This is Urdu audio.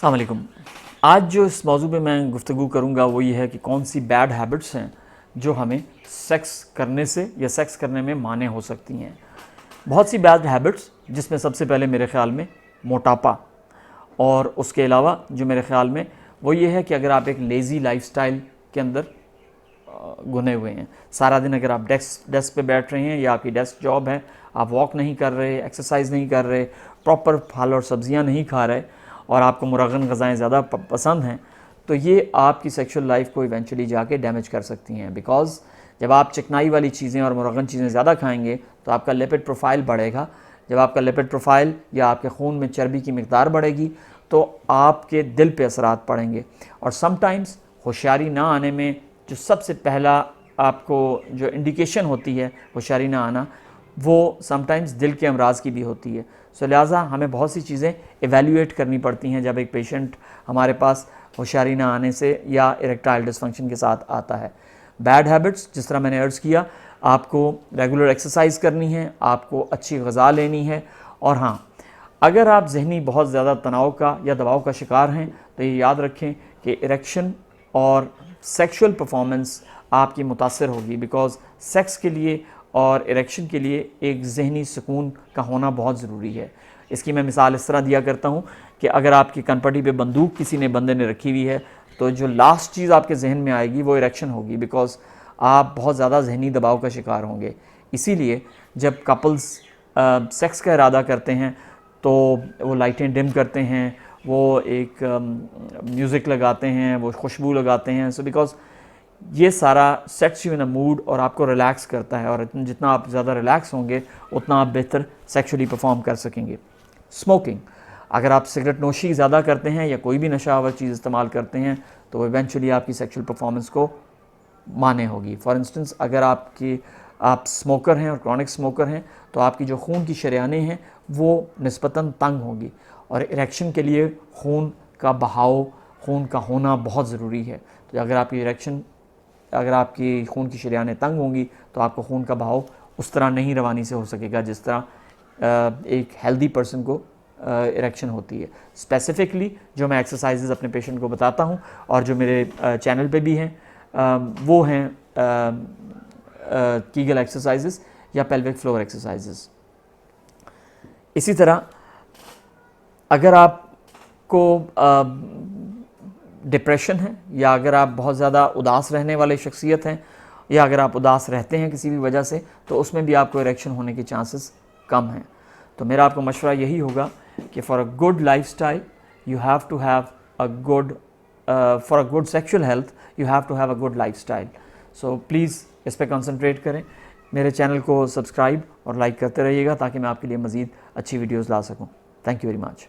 السلام علیکم۔ آج جو اس موضوع پہ میں گفتگو کروں گا وہ یہ ہے کہ کون سی بیڈ ہیبٹس ہیں جو ہمیں سیکس کرنے سے یا سیکس کرنے میں مانع ہو سکتی ہیں۔ بہت سی بیڈ ہیبٹس، جس میں سب سے پہلے میرے خیال میں موٹاپا، اور اس کے علاوہ جو میرے خیال میں وہ یہ ہے کہ اگر آپ ایک لیزی لائف سٹائل کے اندر گنے ہوئے ہیں، سارا دن اگر آپ ڈیسک پہ بیٹھ رہے ہیں یا آپ کی ڈیسک جاب ہے، آپ واک نہیں کر رہے، ایکسرسائز نہیں کر رہے، پراپر پھل اور سبزیاں نہیں کھا رہے اور آپ کو مرغن غذائیں زیادہ پسند ہیں، تو یہ آپ کی سیکشل لائف کو ایونچولی جا کے ڈیمیج کر سکتی ہیں۔ بیکاز جب آپ چکنائی والی چیزیں اور مرغن چیزیں زیادہ کھائیں گے تو آپ کا لیپڈ پروفائل بڑھے گا۔ جب آپ کا لیپڈ پروفائل یا آپ کے خون میں چربی کی مقدار بڑھے گی تو آپ کے دل پہ اثرات پڑیں گے، اور سم ٹائمز ہوشیاری نہ آنے میں جو سب سے پہلا آپ کو جو انڈیکیشن ہوتی ہے ہوشیاری نہ آنا، وہ سم ٹائمز دل کے امراض کی بھی ہوتی ہے۔ لہٰذا ہمیں بہت سی چیزیں ایویلیویٹ کرنی پڑتی ہیں جب ایک پیشنٹ ہمارے پاس ہوشیاری نہ آنے سے یا اریکٹائل ڈسفنکشن کے ساتھ آتا ہے۔ بیڈ ہیبٹس، جس طرح میں نے عرض کیا، آپ کو ریگولر ایکسرسائز کرنی ہے، آپ کو اچھی غذا لینی ہے، اور ہاں، اگر آپ ذہنی بہت زیادہ تناؤ کا یا دباؤ کا شکار ہیں تو یہ یاد رکھیں کہ اریکشن اور سیکشول پرفارمنس آپ کی متاثر ہوگی، بیکاز سیکس کے لیے اور اریکشن کے لیے ایک ذہنی سکون کا ہونا بہت ضروری ہے۔ اس کی میں مثال اس طرح دیا کرتا ہوں کہ اگر آپ کی کنپٹی پہ بندوق کسی بندے نے رکھی ہوئی ہے تو جو لاسٹ چیز آپ کے ذہن میں آئے گی وہ اریکشن ہوگی، بیکاز آپ بہت زیادہ ذہنی دباؤ کا شکار ہوں گے۔ اسی لیے جب کپلز سیکس کا ارادہ کرتے ہیں تو وہ لائٹیں ڈم کرتے ہیں، وہ ایک میوزک لگاتے ہیں، وہ خوشبو لگاتے ہیں، سو بیکاز یہ سارا sets you in a mood اور آپ کو ریلیکس کرتا ہے، اور جتنا آپ زیادہ ریلیکس ہوں گے اتنا آپ بہتر سیکشولی پرفارم کر سکیں گے۔ اسموکنگ، اگر آپ سگریٹ نوشی زیادہ کرتے ہیں یا کوئی بھی نشہ آور چیز استعمال کرتے ہیں تو ایونچولی آپ کی سیکشل پرفارمنس کو مانے ہوگی۔ فار انسٹنس، اگر آپ اسموکر ہیں اور کرونک اسموکر ہیں تو آپ کی جو خون کی شریانیں ہیں وہ نسبتاً تنگ ہوں گی، اور اریکشن کے لیے خون کا بہاؤ، خون کا ہونا بہت ضروری ہے۔ تو اگر آپ کی خون کی شریانیں تنگ ہوں گی تو آپ کو خون کا بہاؤ اس طرح نہیں روانی سے ہو سکے گا جس طرح ایک ہیلدی پرسن کو اریکشن ہوتی ہے۔ اسپیسیفکلی جو میں ایکسرسائزز اپنے پیشنٹ کو بتاتا ہوں اور جو میرے چینل پہ بھی ہیں وہ ہیں کیگل ایکسرسائزز یا پیلوک فلور ایکسرسائزز۔ اسی طرح اگر آپ کو ڈپریشن ہے، یا اگر آپ بہت زیادہ اداس رہنے والے شخصیت ہیں، یا اگر آپ اداس رہتے ہیں کسی بھی وجہ سے، تو اس میں بھی آپ کو اریکشن ہونے کے چانسز کم ہیں۔ تو میرا آپ کو مشورہ یہی ہوگا کہ for a good lifestyle you have to have a good for a good sexual health you have to have a good lifestyle. So please اس پہ کنسنٹریٹ کریں، میرے چینل کو سبسکرائب اور لائک کرتے رہیے گا تاکہ میں آپ کے لیے مزید اچھی ویڈیوز لا سکوں۔ Thank you very much.